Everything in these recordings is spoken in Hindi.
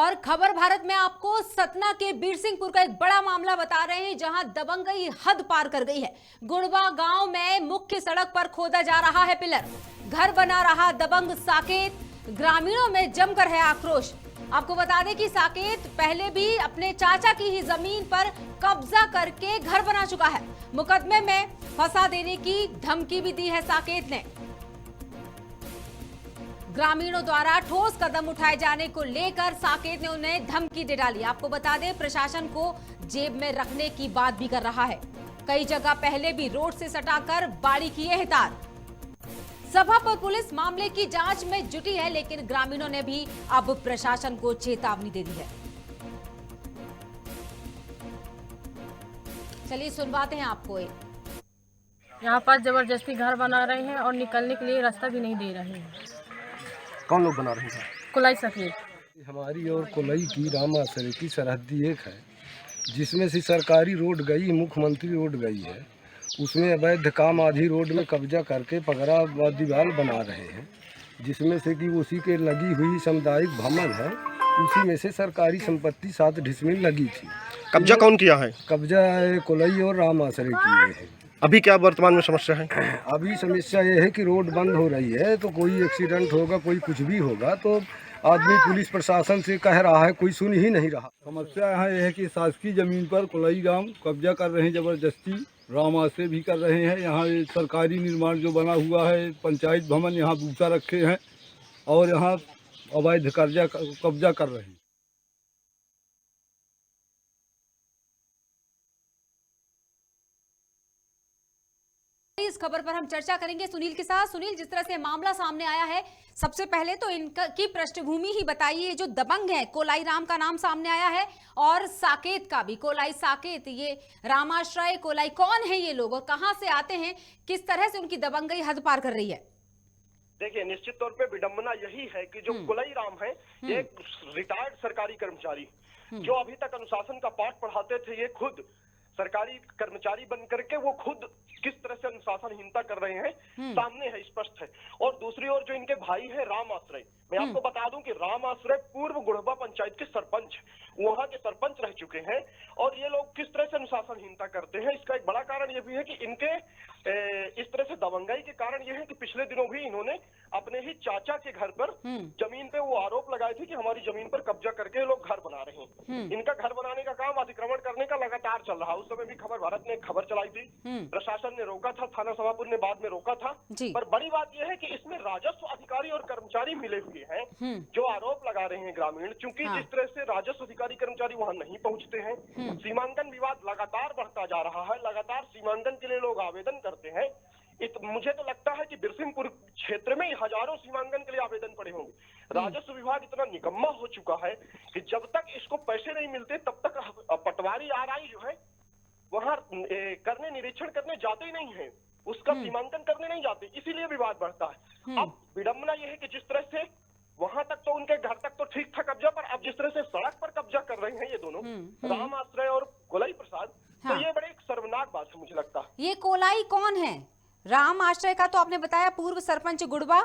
और खबर भारत में आपको सतना के बीरसिंहपुर का एक बड़ा मामला बता रहे हैं, जहां दबंगई हद पार कर गई है। गुड़बा गांव में मुख्य सड़क पर खोदा जा रहा है पिलर, घर बना रहा दबंग साकेत। ग्रामीणों में जमकर है आक्रोश। आपको बता दें कि साकेत पहले भी अपने चाचा की ही जमीन पर कब्जा करके घर बना चुका है। मुकदमे में फंसा देने की धमकी भी दी है साकेत ने। ग्रामीणों द्वारा ठोस कदम उठाए जाने को लेकर साकेत ने उन्हें धमकी दे डाली। आपको बता दें, प्रशासन को जेब में रखने की बात भी कर रहा है। कई जगह पहले भी रोड से सटाकर बाड़ी किए हैं तार। सभा पर पुलिस मामले की जांच में जुटी है, लेकिन ग्रामीणों ने भी अब प्रशासन को चेतावनी दे दी है। चलिए सुनवाते हैं आपको। यहाँ पर जबरदस्ती घर बना रहे हैं और निकलने के लिए रास्ता भी नहीं दे रहे हैं। कौन लोग बना रहे हैं? कुलाई सकेत। हमारी और कुलई की रामासरे की सरहदी एक है, जिसमें से सरकारी रोड गई, मुख्यमंत्री रोड गई है। उसमें अवैध काम आधी रोड में कब्जा करके पगड़ा दीवार बना रहे हैं, जिसमें से कि उसी के लगी हुई सामुदायिक भवन है। उसी में से सरकारी संपत्ति 7 डिसमिल लगी थी। कब्जा कौन किया है? कब्जा कुलई और रामासरे किए हैं। अभी क्या वर्तमान में समस्या है? अभी समस्या ये है कि रोड बंद हो रही है, तो कोई एक्सीडेंट होगा, कोई कुछ भी होगा, तो आदमी पुलिस प्रशासन से कह रहा है, कोई सुन ही नहीं रहा। समस्या यहाँ यह है कि शासकीय जमीन पर कुलई गांव कब्जा कर रहे हैं, जबरदस्ती रामाश्रय भी कर रहे हैं। यहाँ सरकारी निर्माण जो बना हुआ है, पंचायत भवन, यहाँ भूसा रखे हैं और यहाँ अवैध कब्जा कर रहे हैं। इस खबर पर हम चर्चा करेंगे सुनील के साथ। सुनील, जिस तरह से मामला सामने आया है, सबसे पहले तो इनकी पृष्ठभूमि ही बताइए। जो दबंग है, कोलाई राम का नाम सामने आया है और साकेत का भी, कोलाई साकेत, ये रामाश्रय कोलाई, कौन है ये लोग और कहां से आते हैं? किस तरह से उनकी दबंगई हद पार कर रही है? देखिए, निश्चित तौर पे विडंबना यही है कि जो कुलई राम है, एक रिटायर्ड सरकारी कर्मचारी जो अभी तक अनुशासन का पाठ पढ़ाते थे, ये खुद सरकारी कर्मचारी बन करके वो खुद किस तरह से अनुशासनहीनता कर रहे हैं सामने है, स्पष्ट है। और दूसरी ओर जो इनके भाई है रामाश्रय, मैं आपको बता दूं कि रामाश्रय पूर्व गुड़बा पंचायत के सरपंच, वहां के सरपंच रह चुके हैं। और ये लोग किस तरह से अनुशासनहीनता करते हैं, इसका एक बड़ा कारण ये भी है कि इनके इस तरह से दबंगाई के कारण ये है कि पिछले दिनों भी इन्होंने अपने ही चाचा के घर पर जमीन पे वो आरोप लगाए थे कि हमारी जमीन पर कब्जा करके लोग घर बना रहे हैं। इनका घर बनाने का काम, अतिक्रमण करने का लगातार चल रहा है। उस समय भी खबर भारत ने एक खबर चलाई थी, प्रशासन ने रोका था, थाना समापुर ने बाद में रोका था। पर बड़ी बात यह है कि इसमें राजस्व अधिकारी और कर्मचारी मिले हुए हैं जो आरोप लगा रहे हैं ग्रामीण। चूंकि जिस तरह से राजस्व अधिकारी कर्मचारी वहां नहीं पहुंचते हैं, सीमांकन विवाद लगातार बढ़ता जा रहा है, लगातार सीमांकन के लिए लोग आवेदन करते हैं। मुझे तो लगता है कि बीरसिंहपुर क्षेत्र में हजारों सीमांकन के लिए आवेदन पड़े होंगे। राजस्व विभाग इतना निकम्मा हो चुका है कि जब तक इसको पैसे नहीं मिलते तब तक पटवारी आरआई जो है वहां करने, निरीक्षण करने जाते ही नहीं है, उसका सीमांकन करने नहीं जाते, इसीलिए विवाद बढ़ता है। अब विडंबना यह है कि जिस तरह से वहां तक तो उनके घर तक तो ठीक था कब्जा, पर अब जिस तरह से सड़क पर कब्जा कर रहे हैं ये दोनों, रामाश्रय और कोलाई प्रसाद, तो ये बड़े एक शर्मनाक बात है मुझे लगता है। ये कोलाई कौन है? राम आश्रय का तो आपने बताया पूर्व सरपंच गुड़बा,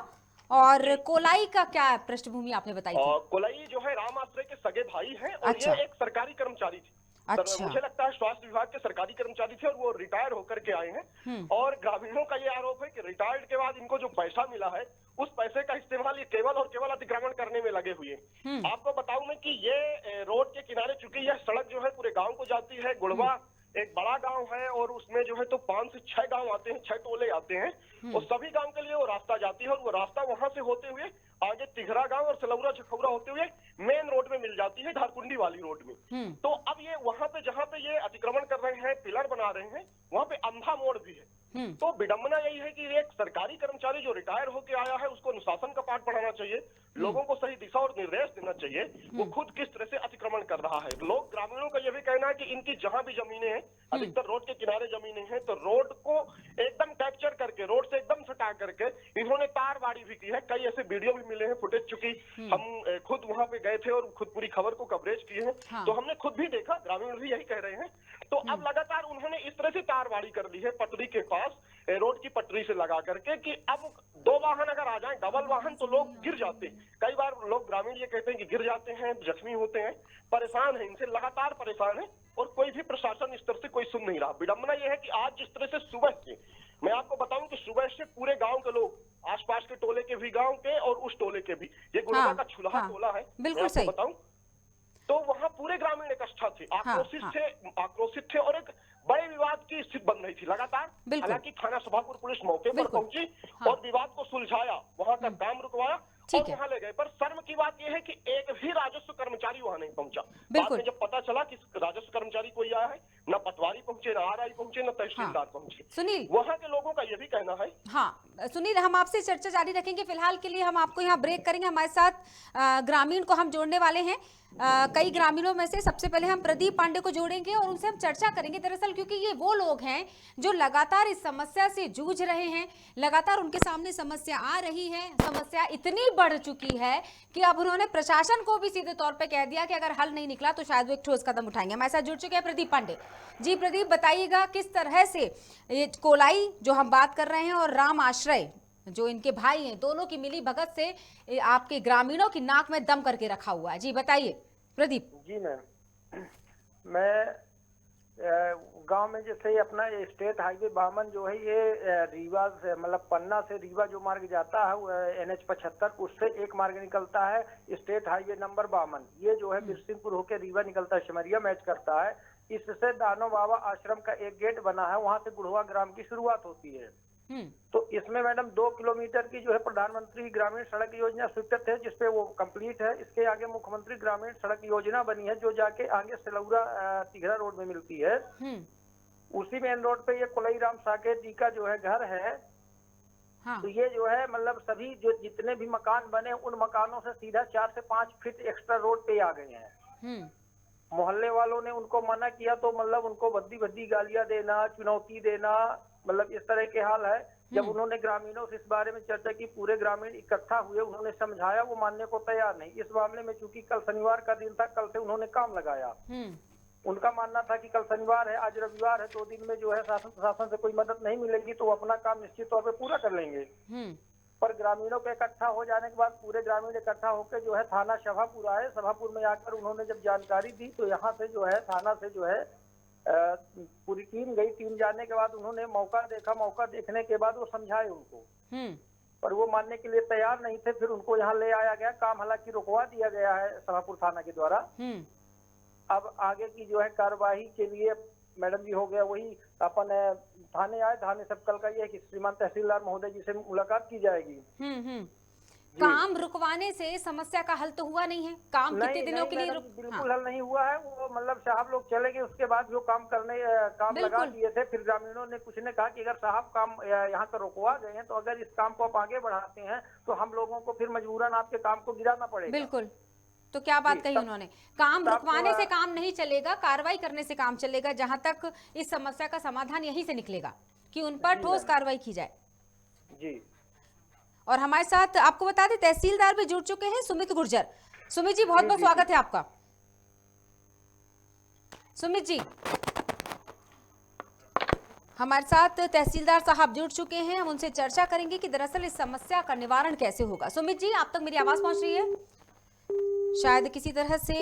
और कोलाई का क्या पृष्ठभूमि आपने बताई थी? कोलाई जो है राम आश्रय के सगे भाई हैं और ये एक सरकारी कर्मचारी थी। अच्छा। मुझे लगता है स्वास्थ्य विभाग के सरकारी कर्मचारी थे और वो रिटायर होकर के आए हैं। और ग्रामीणों का ये आरोप है कि रिटायर्ड के बाद इनको जो पैसा मिला है, उस पैसे का इस्तेमाल ये केवल और केवल अतिक्रमण करने में लगे हुए हैं। आपको बताऊं मैं कि ये रोड के किनारे, चूंकि यह सड़क जो है पूरे गाँव को जाती है, गुड़बा एक बड़ा गांव है और उसमें जो है तो 5 से 6 गांव आते हैं, 6 टोले आते हैं और सभी गांव के लिए वो रास्ता जाती है। और वो रास्ता वहां से होते हुए आगे तिघरा गांव और सलौरा झखौरा होते हुए मेन रोड में मिल जाती है, धारकुंडी वाली रोड में। तो अब ये वहां पे जहां पे ये अतिक्रमण कर रहे हैं, पिलर बना रहे हैं, वहां पे अंधा मोड़ भी है। तो विडंबना यही है कि एक सरकारी कर्मचारी जो रिटायर होकर आया है, उसको अनुशासन का पाठ पढ़ाना चाहिए, लोगों को सही दिशा और निर्देश देना चाहिए। वो खुद किस तरह से अतिक्रमण कर रहा है। लोग, ग्रामीणों का यह भी कहना है कि इनकी जहां भी जमीनें हैं, अधिकतर रोड के किनारे जमीनें हैं, तो रोड को एकदम कैप्चर करके, रोड से एकदम सटा करके इन्होंने तारबाड़ी भी की है। कई ऐसे वीडियो भी मिले हैं, फुटेज, चुकी हम खुद वहां पे गए थे और खुद पूरी खबर को कवरेज किए हैं, तो हमने खुद भी देखा, ग्रामीण भी यही कह रहे हैं। तो अब लगातार उन्होंने इस तरह से तारबाड़ी कर दी है पटरी के पास, रोड की पटरी से लगा करके, कि अब 2 वाहन अगर आ जाएं, डबल वाहन, तो लोग गिर जाते। कई बार लोग ग्रामीण ये कहते हैं कि गिर जाते हैं, जख्मी होते हैं, परेशान हैं, इनसे लगातार परेशान है और कोई भी प्रशासन इस तरह से कोई सुन नहीं रहा। विडंबना यह है कि आज जिस तरह से सुबह से, मैं आपको बताऊं कि सुबह से पूरे गांव के लोग, आसपास के टोले के भी, गांव के और उस टोले के भी, ये गुड़वा का छुलहा टोला है, बिल्कुल सही बताऊं तो वहां पूरे ग्रामीण इकट्ठा थे, आक्रोशित थे और एक बड़े विवाद की स्थिति बन रही थी लगातार। हालांकि थाना सभापुर पुलिस मौके पर पहुंची और विवाद को सुलझाया, वहां का काम रुकवाया और वहां ले गए। पर शर्म की बात यह है कि एक भी राजस्व कर्मचारी वहां नहीं पहुंचा। बाद में जब पता चला कि राजस्व कर्मचारी कोई आया है, न पटवारी पहुंचे, न आरआई पहुंचे, न तहसीलदार पहुंचे। सुनील, वहां के लोगों का यह भी कहना है। हाँ सुनील, हम आपसे चर्चा जारी रखेंगे, फिलहाल के लिए हम आपको यहाँ ब्रेक करेंगे। हमारे साथ ग्रामीण को हम जोड़ने वाले हैं, कई ग्रामीणों में से। सबसे पहले हम प्रदीप पांडे को जोड़ेंगे और उनसे हम चर्चा करेंगे, दरअसल क्योंकि ये वो लोग हैं जो लगातार इस समस्या से जूझ रहे हैं, लगातार उनके सामने समस्या आ रही है, समस्या इतनी बढ़ चुकी है कि अब उन्होंने प्रशासन को भी सीधे तौर पे कह दिया कि अगर हल नहीं निकला तो शायद वो एक ठोस कदम उठाएंगे। हमारे साथ जुड़ चुके हैं प्रदीप पांडे जी। प्रदीप, बताइएगा किस तरह से ये कोलाई जो हम बात कर रहे हैं और राम आश्रय जो इनके भाई हैं, दोनों की मिली भगत से आपके ग्रामीणों की नाक में दम करके रखा हुआ है। जी बताइए प्रदीप। जी मैम, मैं गांव में जैसे अपना स्टेट हाईवे 52 जो है ये रीवा से, मतलब पन्ना से रीवा जो मार्ग जाता है NH 75, उससे एक मार्ग निकलता है स्टेट हाईवे नंबर 52। ये जो है बिरसिंहपुर होकर रीवा निकलता है, सिमरिया मैच करता है। इससे दानो बाबा आश्रम का एक गेट बना है, वहां से गुड़वा ग्राम की शुरुआत होती है। तो इसमें मैडम 2 किलोमीटर की जो है प्रधानमंत्री ग्रामीण सड़क योजना स्वीकृत है, जिसपे वो कंप्लीट है। इसके आगे मुख्यमंत्री ग्रामीण सड़क योजना बनी है, जो जाके आगे सिलौरा तिघरा रोड में मिलती है। उसी मेन रोड पे ये कोलाई राम साकेत जी का जो है घर है। तो ये जो है मतलब सभी जो जितने भी मकान बने, उन मकानों से सीधा 4 से 5 फीट एक्स्ट्रा रोड पे आ गए हैं। मोहल्ले वालों ने उनको मना किया तो मतलब उनको भद्दी गालियां देना, चुनौती देना, मतलब इस तरह के हाल है। जब उन्होंने ग्रामीणों से इस बारे में चर्चा की, पूरे ग्रामीण इकट्ठा हुए, उन्होंने समझाया, वो मानने को तैयार नहीं। इस मामले में चूंकि कल शनिवार का दिन था, कल से उन्होंने काम लगाया। उनका मानना था कि कल शनिवार है, आज रविवार है, 2 दिन में जो है शासन प्रशासन से कोई मदद नहीं मिलेगी तो वो अपना काम निश्चित तौर पे पूरा कर लेंगे। पर ग्रामीणों के इकट्ठा हो जाने के बाद पूरे ग्रामीण इकट्ठा होकर जो है थाना सभापुर आए। सभापुर में आकर उन्होंने जब जानकारी दी तो यहाँ से जो है थाना से जो है पूरी टीम गई। टीम जाने के बाद उन्होंने मौका देखा, मौका देखने के बाद वो समझाए उनको, पर वो मानने के लिए तैयार नहीं थे। फिर उनको यहाँ ले आया गया, काम हालांकि रुकवा दिया गया है सभापुर थाना के द्वारा। अब आगे की जो है कार्यवाही के लिए मैडम जी हो गया वही अपन थाने आए। थाने सब कल का ये है कि श्रीमान तहसीलदार महोदय जी से मुलाकात की जाएगी। काम रुकवाने से समस्या का हल तो हुआ नहीं है? काम कितने दिनों के लिए बिल्कुल हल नहीं हुआ है। वो मतलब साहब लोग चले गए, उसके बाद जो काम लगा दिए थे। फिर ग्रामीणों ने कुछ ने कहा कि अगर साहब काम यहाँ पर रुकवा गए हैं तो अगर इस काम को आप आगे बढ़ाते हैं तो हम लोगों को फिर मजबूरन आपके काम को गिराना पड़ेगा। बिल्कुल। तो क्या बात कही उन्होंने, काम रुकवाने से काम नहीं चलेगा, कार्रवाई करने से काम चलेगा। जहां तक इस समस्या का समाधान यहीं से निकलेगा कि उन पर ठोस कार्रवाई की जाए। जी। और हमारे साथ आपको बता दें तहसीलदार भी जुड़ चुके हैं, सुमित गुर्जर। सुमित जी, बहुत बहुत स्वागत है आपका। सुमित जी, हमारे साथ तहसीलदार साहब जुड़ चुके हैं, हम उनसे चर्चा करेंगे कि दरअसल इस समस्या का निवारण कैसे होगा। सुमित जी, आप तक मेरी आवाज पहुंच रही है? शायद किसी तरह से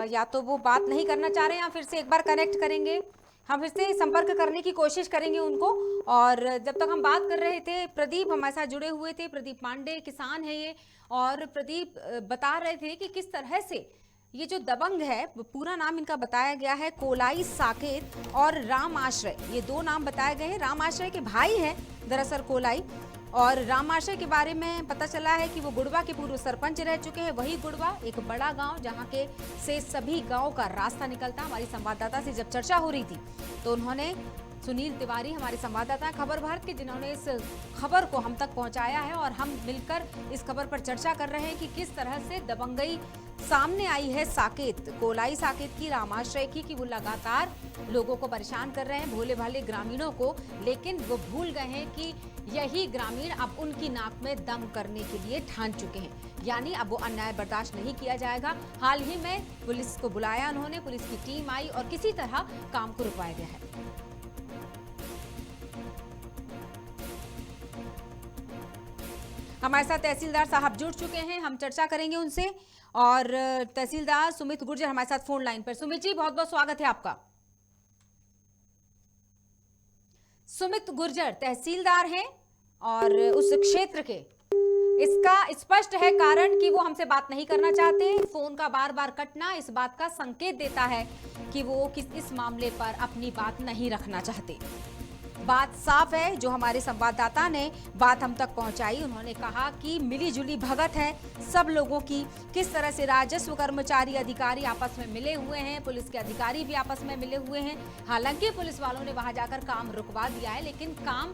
या तो वो बात नहीं करना चाह रहे हैं या फिर से एक बार कनेक्ट करेंगे, हम फिर से संपर्क करने की कोशिश करेंगे उनको। और जब तक हम बात कर रहे थे, प्रदीप हमारे साथ जुड़े हुए थे। प्रदीप पांडे किसान है ये, और प्रदीप बता रहे थे कि किस तरह से ये जो दबंग है, पूरा नाम इनका बताया गया है कोलाई साकेत और राम आश्रय, ये 2 नाम बताए गए हैं। राम आश्रय के भाई हैं दरअसल कोलाई, और राम आश्रय के बारे में पता चला है कि वो गुड़वा के पूर्व सरपंच रह चुके हैं। वही गुड़वा एक बड़ा गांव जहां के से सभी गांव का रास्ता निकलता। हमारी संवाददाता से जब चर्चा हो रही थी तो उन्होंने, सुनील तिवारी हमारे संवाददाता खबर भारत के, जिन्होंने इस खबर को हम तक पहुंचाया है, और हम मिलकर इस खबर पर चर्चा कर रहे हैं कि किस तरह से दबंगई सामने आई है साकेत, कोलाई साकेत की, रामाश्रय की, कि वो लगातार लोगों को परेशान कर रहे हैं, भोले भाले ग्रामीणों को। लेकिन वो भूल गए हैं कि यही ग्रामीण अब उनकी नाक में दम करने के लिए ठान चुके हैं, यानी अब वो अन्याय बर्दाश्त नहीं किया जाएगा। हाल ही में पुलिस को बुलाया उन्होंने, पुलिस की टीम आई और किसी तरह काम को रुकवाया गया है। हमारे साथ तहसीलदार साहब जुड़ चुके हैं, हम चर्चा करेंगे उनसे। और तहसीलदार सुमित गुर्जर हमारे साथ फोन लाइन पर। सुमित जी, बहुत बहुत स्वागत है आपका। सुमित गुर्जर तहसीलदार हैं और उस क्षेत्र के, इसका स्पष्ट है कारण कि वो हमसे बात नहीं करना चाहते। फोन का बार बार कटना इस बात का संकेत देता है कि वो इस मामले पर अपनी बात नहीं रखना चाहते। बात साफ है, जो हमारे संवाददाता ने बात हम तक पहुंचाई, उन्होंने कहा कि मिलीजुली भगत है सब लोगों की। किस तरह से राजस्व कर्मचारी अधिकारी आपस में मिले हुए हैं, पुलिस के अधिकारी भी आपस में मिले हुए हैं। हालांकि पुलिस वालों ने वहां जाकर काम रुकवा दिया है, लेकिन काम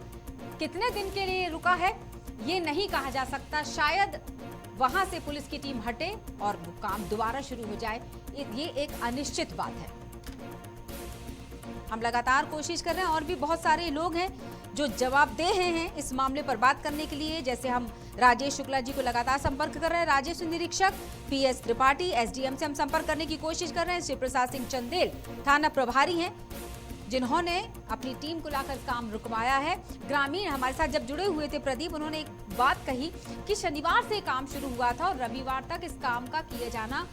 कितने दिन के लिए रुका है ये नहीं कहा जा सकता। शायद वहां से पुलिस की टीम हटे और वो काम दोबारा शुरू हो जाए, ये एक अनिश्चित बात है। हम लगातार कोशिश कर रहे हैं, और भी बहुत सारे लोग हैं जो जवाबदेह हैं इस मामले पर बात करने के लिए। जैसे हम राजेश शुक्ला जी को लगातार संपर्क कर रहे हैं, राजेश निरीक्षक पीएस त्रिपाठी एसडीएम से हम संपर्क करने की कोशिश कर रहे हैं। शिव प्रसाद सिंह चंदेल थाना प्रभारी हैं, जिन्होंने अपनी टीम को लाकर काम रुकवाया है। ग्रामीण हमारे साथ जब जुड़े हुए थे प्रदीप, उन्होंने एक बात कही कि शनिवार से काम शुरू हुआ था और रविवार तक इस काम का किए जाना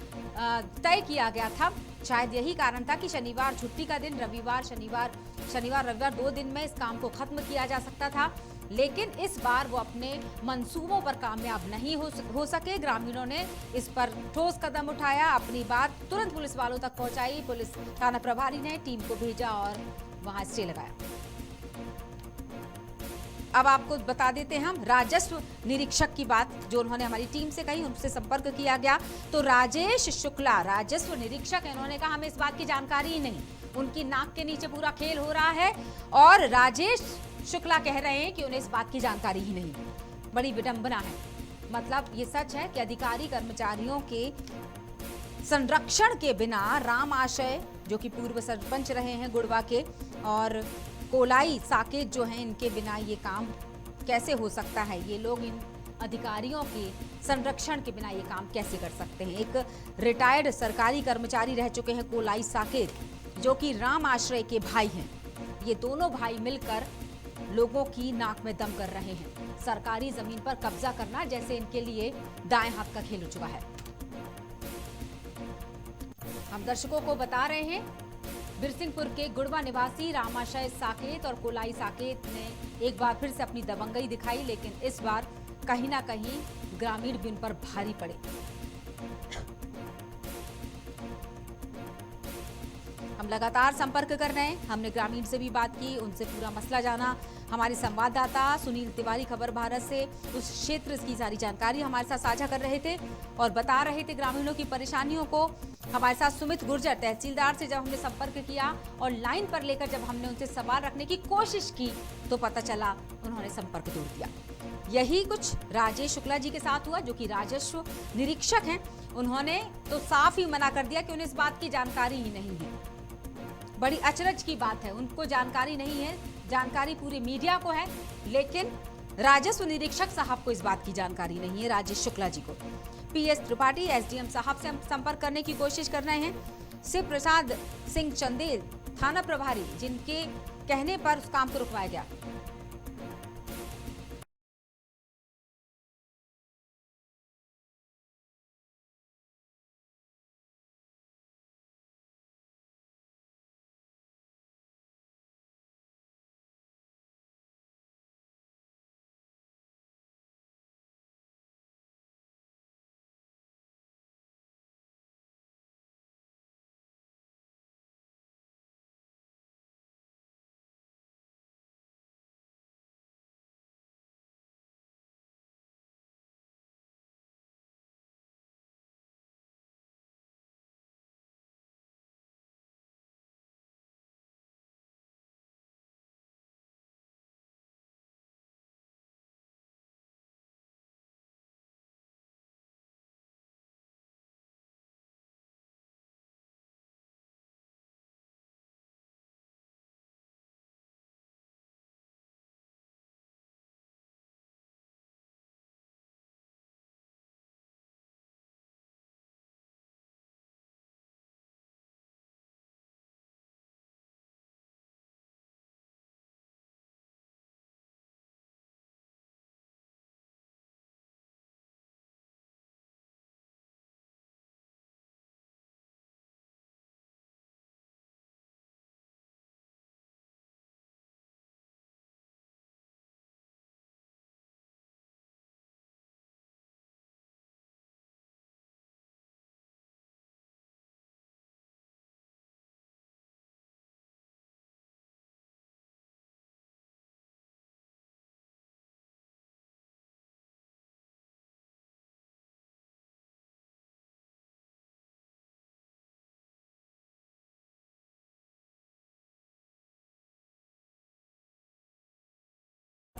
तय किया गया था। शायद यही कारण था कि शनिवार छुट्टी का दिन, रविवार शनिवार 2 दिन में इस काम को खत्म किया जा सकता था। लेकिन इस बार वो अपने मंसूबों पर कामयाब नहीं हो सके। ग्रामीणों ने इस पर ठोस कदम उठाया, अपनी बात तुरंत पुलिस वालों तक पहुंचाई। पुलिस थाना प्रभारी ने टीम को भेजा और वहां स्टे लगाया। अब आपको बता देते हैं हम राजस्व निरीक्षक की बात, जो उन्होंने हमारी टीम से कही, उनसे संपर्क किया गया तो राजेश शुक्ला राजस्व निरीक्षक है। उन्होंने कहा हमें इस बात की जानकारी ही नहीं। उनकी नाक के नीचे पूरा खेल हो रहा है और राजेश शुक्ला कह रहे हैं कि उन्हें इस बात की जानकारी ही नहीं। बड़ी विडंबना है। मतलब ये सच है कि अधिकारी कर्मचारियों के संरक्षण के बिना राम आशय, जो कि पूर्व सरपंच रहे हैं गुड़वा के, और कोलाई साकेत जो हैं, इनके बिना ये काम कैसे हो सकता है। ये लोग इन अधिकारियों के संरक्षण के बिना ये काम कैसे कर सकते हैं। एक रिटायर्ड सरकारी कर्मचारी रह चुके हैं कोलाई साकेत, जो कि राम आश्रय के भाई हैं। ये दोनों भाई मिलकर लोगों की नाक में दम कर रहे हैं। सरकारी जमीन पर कब्जा करना जैसे इनके लिए दाएं हाथ का खेल हो चुका है। हम दर्शकों को बता रहे हैं, बिरसिंहपुर के गुड़वा निवासी रामाशय साकेत और कोलाई साकेत ने एक बार फिर से अपनी दबंगई दिखाई, लेकिन इस बार कहीं ना कहीं ग्रामीण भी उन पर भारी पड़े। हम लगातार संपर्क कर रहे हैं, हमने ग्रामीण से भी बात की, उनसे पूरा मसला जाना। हमारे संवाददाता सुनील तिवारी खबर भारत से उस क्षेत्र की सारी जानकारी हमारे साथ साझा कर रहे थे और बता रहे थे ग्रामीणों की परेशानियों को। हमारे साथ सुमित गुर्जर तहसीलदार से जब हमने संपर्क किया और लाइन पर लेकर जब हमने उनसे सवाल रखने की कोशिश की तो पता चला उन्होंने संपर्क तोड़ दिया। यही कुछ राजेश शुक्ला जी के साथ हुआ, जो कि राजस्व निरीक्षक हैं। उन्होंने तो साफ ही मना कर दिया कि उन्हें इस बात की जानकारी ही नहीं है। बड़ी अचरज की बात है, उनको जानकारी नहीं है, जानकारी पूरे मीडिया को है, लेकिन राजस्व निरीक्षक साहब को इस बात की जानकारी नहीं है, राजेश शुक्ला जी को। पीएस त्रिपाठी एसडीएम साहब से हम संपर्क करने की कोशिश कर रहे हैं। शिव प्रसाद सिंह चंदेल थाना प्रभारी, जिनके कहने पर उस काम को रुकवाया गया।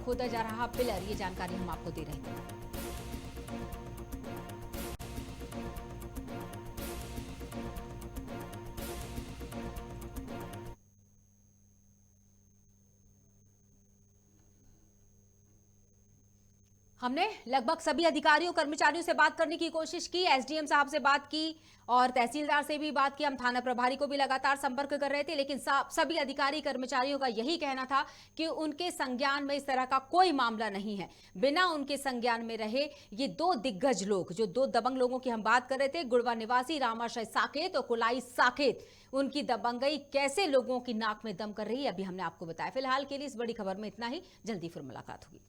खोदा जा रहा पिलर, ये जानकारी हम आपको दे रहे थे। हमने लगभग सभी अधिकारियों कर्मचारियों से बात करने की कोशिश की, एसडीएम साहब से बात की और तहसीलदार से भी बात की, हम थाना प्रभारी को भी लगातार संपर्क कर रहे थे, लेकिन सभी अधिकारी कर्मचारियों का यही कहना था कि उनके संज्ञान में इस तरह का कोई मामला नहीं है। बिना उनके संज्ञान में रहे ये दो दिग्गज लोग, जो दो दबंग लोगों की हम बात कर रहे थे, गुड़वा निवासी रामाशय साकेत और कुलाई साकेत, उनकी दबंगई कैसे लोगों की नाक में दम कर रही है, अभी हमने आपको बताया। फिलहाल के लिए इस बड़ी खबर में इतना ही, जल्दी फिर मुलाकात होगी।